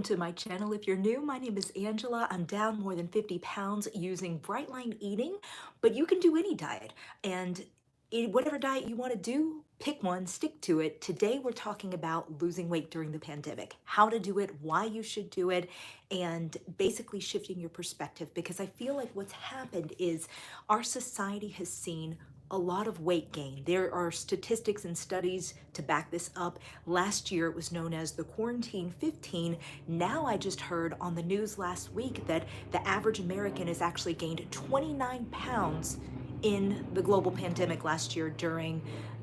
To my channel. If you're new, my name is Angela. I'm down more than 50 pounds using Bright Line Eating, but you can do any diet. And whatever diet you want to do, pick one, stick to it. Today, we're talking about losing weight during the pandemic, how to do it, why you should do it, and basically shifting your perspective. Because I feel like what's happened is our society has seen a lot of weight gain. There are statistics and studies to back this up. Last year, it was known as the Quarantine 15. Now, I just heard on the news last week that the average American has actually gained 29 pounds in the global pandemic last year during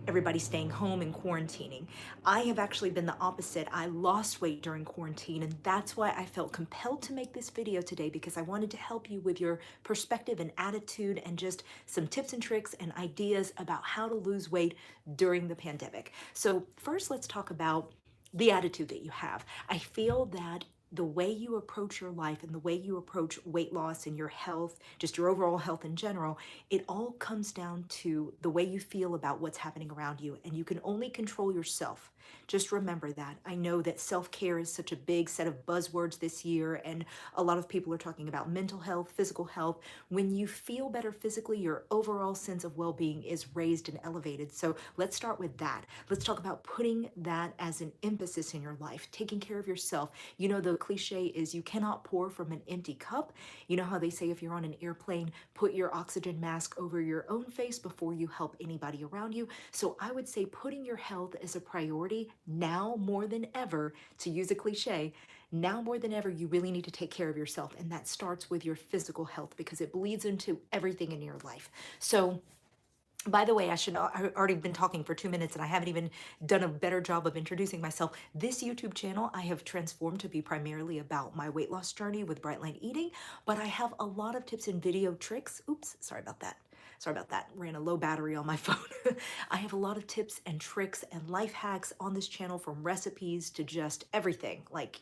everybody staying home and quarantining. I have actually been the opposite. I lost weight during quarantine, and that's why I felt compelled to make this video today, because I wanted to help you with your perspective and attitude and just some tips and tricks and ideas about how to lose weight during the pandemic. So first, let's talk about the attitude that you have. I feel that the way you approach your life and the way you approach weight loss and your health, just your overall health in general, it all comes down to the way you feel about what's happening around you. And you can only control yourself. Just remember that. I know that self-care is such a big set of buzzwords this year, and a lot of people are talking about mental health, physical health. When you feel better physically, your overall sense of well-being is raised and elevated. So let's start with that. Let's talk about putting that as an emphasis in your life, taking care of yourself. You know, the cliche is you cannot pour from an empty cup. You know how they say if you're on an airplane, put your oxygen mask over your own face before you help anybody around you. So I would say putting your health as a priority now more than ever, to use a cliche, now more than ever, you really need to take care of yourself. And that starts with your physical health because it bleeds into everything in your life. So by the way, I've already been talking for 2 minutes and I haven't even done a better job of introducing myself. This YouTube channel I have transformed to be primarily about my weight loss journey with Bright Line Eating, but I have a lot of tips and video tricks. Oops, sorry about that. Sorry about that. Ran a low battery on my phone. I have a lot of tips and tricks and life hacks on this channel, from recipes to just everything, like,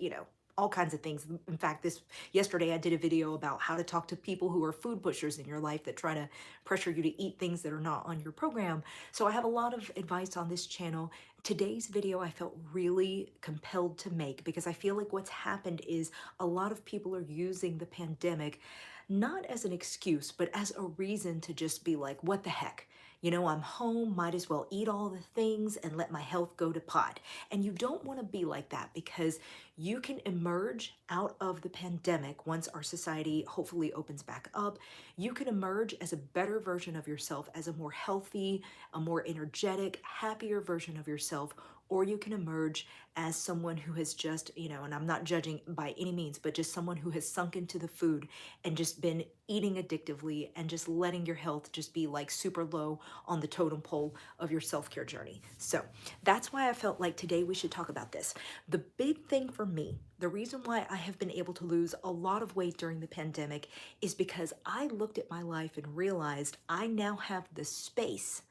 all kinds of things. In fact, yesterday I did a video about how to talk to people who are food pushers in your life that try to pressure you to eat things that are not on your program. So I have a lot of advice on this channel. Today's video I felt really compelled to make because I feel like what's happened is a lot of people are using the pandemic not as an excuse, but as a reason to just be like, what the heck? You know, I'm home, might as well eat all the things and let my health go to pot. And you don't want to be like that, because you can emerge out of the pandemic once our society hopefully opens back up. You can emerge as a better version of yourself, as a more healthy, a more energetic, happier version of yourself, or you can emerge as someone who has just, and I'm not judging by any means, but just someone who has sunk into the food and just been eating addictively and just letting your health just be like super low on the totem pole of your self-care journey. So that's why I felt like today we should talk about this. The big thing for me, the reason why I have been able to lose a lot of weight during the pandemic, is because I looked at my life and realized I now have the space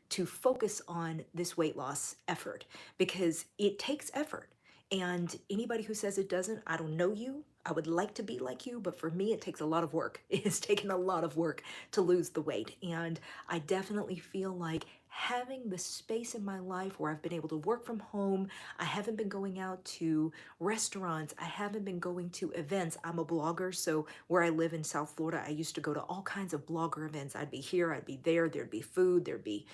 to focus on this weight loss effort, because it takes effort. And anybody who says it doesn't, I don't know you. I would like to be like you, but for me, it takes a lot of work. It has taken a lot of work to lose the weight. And I definitely feel like having the space in my life where I've been able to work from home, I haven't been going out to restaurants, I haven't been going to events. I'm a blogger, so where I live in South Florida, I used to go to all kinds of blogger events. I'd be here, I'd be there, there'd be food, there'd be,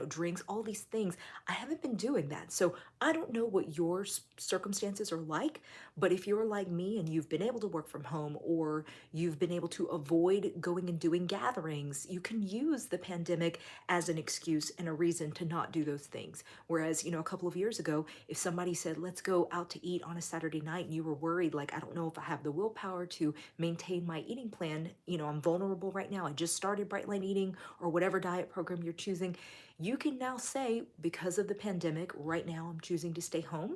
drinks, all these things. I haven't been doing that. So I don't know what your circumstances are like, but if you're like me and you've been able to work from home, or you've been able to avoid going and doing gatherings, you can use the pandemic as an excuse and a reason to not do those things. Whereas, a couple of years ago, if somebody said, let's go out to eat on a Saturday night, and you were worried, like, I don't know if I have the willpower to maintain my eating plan, I'm vulnerable right now, I just started Bright Line Eating, or whatever diet program you're choosing, you can now say, because of the pandemic, right now I'm choosing to stay home.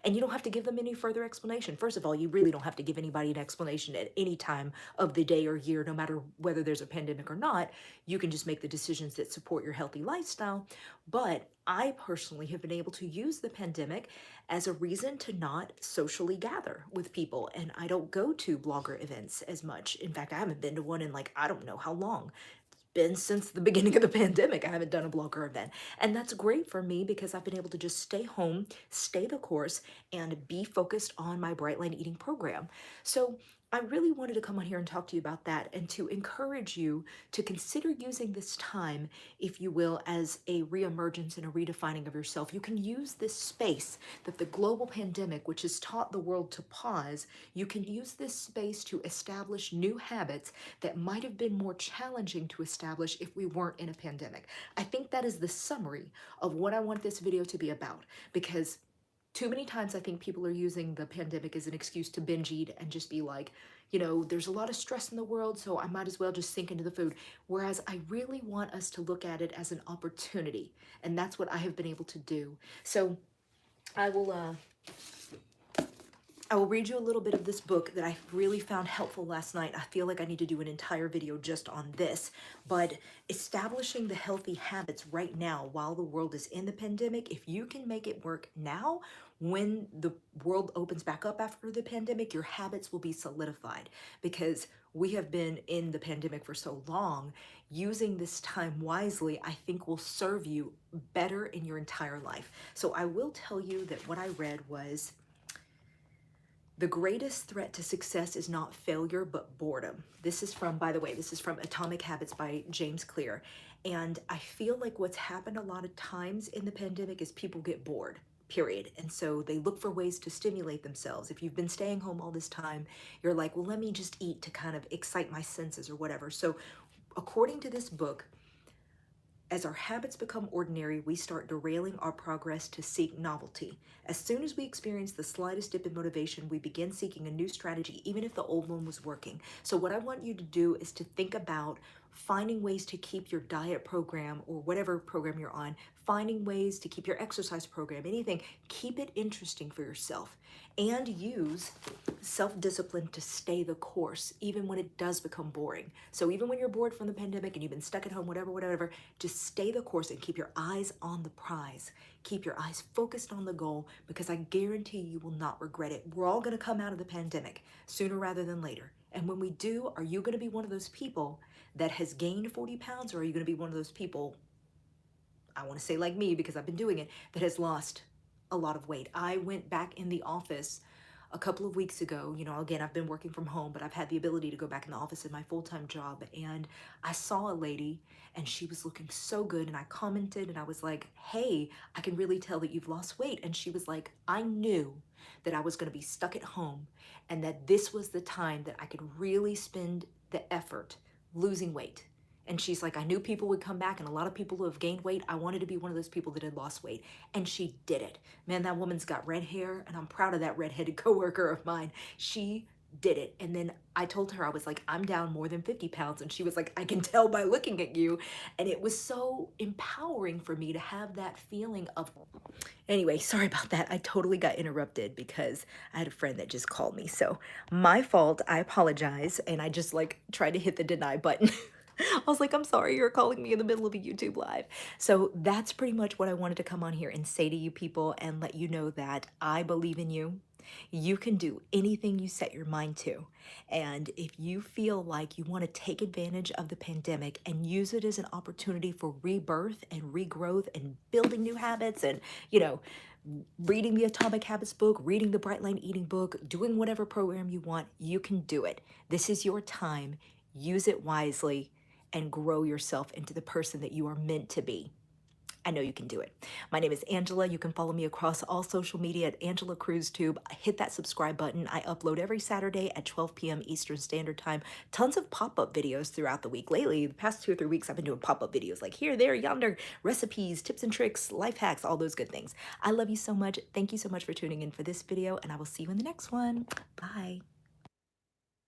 And you don't have to give them any further explanation. First of all, you really don't have to give anybody an explanation at any time of the day or year, no matter whether there's a pandemic or not. You can just make the decisions that support your healthy lifestyle. But I personally have been able to use the pandemic as a reason to not socially gather with people. And I don't go to blogger events as much. In fact, I haven't been to one in, like, I don't know how long. been since the beginning of the pandemic. I haven't done a blog or event. And that's great for me because I've been able to just stay home, stay the course, and be focused on my Bright Line Eating program. So I really wanted to come on here and talk to you about that and to encourage you to consider using this time, if you will, as a reemergence and a redefining of yourself. You can use this space that the global pandemic, which has taught the world to pause, you can use this space to establish new habits that might have been more challenging to establish if we weren't in a pandemic. I think that is the summary of what I want this video to be about, because too many times I think people are using the pandemic as an excuse to binge eat and just be like, there's a lot of stress in the world, so I might as well just sink into the food. Whereas I really want us to look at it as an opportunity, and that's what I have been able to do. So I will read you a little bit of this book that I really found helpful last night. I feel like I need to do an entire video just on this, but establishing the healthy habits right now while the world is in the pandemic, if you can make it work now, when the world opens back up after the pandemic, your habits will be solidified because we have been in the pandemic for so long. Using this time wisely, I think will serve you better in your entire life. So I will tell you that what I read was, the greatest threat to success is not failure, but boredom. This is from, by the way, this is from Atomic Habits by James Clear. And I feel like what's happened a lot of times in the pandemic is people get bored, period. And so they look for ways to stimulate themselves. If you've been staying home all this time, you're like, well, let me just eat to kind of excite my senses or whatever. So according to this book, as our habits become ordinary, we start derailing our progress to seek novelty. As soon as we experience the slightest dip in motivation, we begin seeking a new strategy, even if the old one was working. So what I want you to do is to think about finding ways to keep your diet program or whatever program you're on, finding ways to keep your exercise program, anything, keep it interesting for yourself, and use self-discipline to stay the course, even when it does become boring. So even when you're bored from the pandemic and you've been stuck at home, whatever, just stay the course and keep your eyes on the prize. Keep your eyes focused on the goal, because I guarantee you will not regret it. We're all gonna come out of the pandemic sooner rather than later. And when we do, are you gonna be one of those people that has gained 40 pounds, or are you gonna be one of those people, I wanna say like me because I've been doing it, that has lost a lot of weight? I went back in the office a couple of weeks ago. Again, I've been working from home, but I've had the ability to go back in the office in my full-time job. And I saw a lady and she was looking so good. And I commented and I was like, hey, I can really tell that you've lost weight. And she was like, I knew that I was going to be stuck at home and that this was the time that I could really spend the effort losing weight. And she's like, I knew people would come back, and a lot of people who have gained weight, I wanted to be one of those people that had lost weight. And she did it. Man, that woman's got red hair, and I'm proud of that redheaded coworker of mine. She did it. And then I told her, I was like, I'm down more than 50 pounds. And she was like, I can tell by looking at you. And it was so empowering for me to have that feeling of, anyway, sorry about that. I totally got interrupted because I had a friend that just called me. So my fault, I apologize. And I just tried to hit the deny button. I was like, I'm sorry, you're calling me in the middle of a YouTube live. So that's pretty much what I wanted to come on here and say to you people, and let you know that I believe in you. You can do anything you set your mind to. And if you feel like you want to take advantage of the pandemic and use it as an opportunity for rebirth and regrowth and building new habits and, reading the Atomic Habits book, reading the Bright Line Eating book, doing whatever program you want, you can do it. This is your time. Use it wisely and grow yourself into the person that you are meant to be. I know you can do it. My name is Angela. You can follow me across all social media at Angela Cruz Tube. Hit that subscribe button. I upload every Saturday at 12 p.m. Eastern Standard Time. Tons of pop-up videos throughout the week. Lately, the past 2 or 3 weeks, I've been doing pop-up videos like here, there, yonder, recipes, tips and tricks, life hacks, all those good things. I love you so much. Thank you so much for tuning in for this video, and I will see you in the next one. Bye.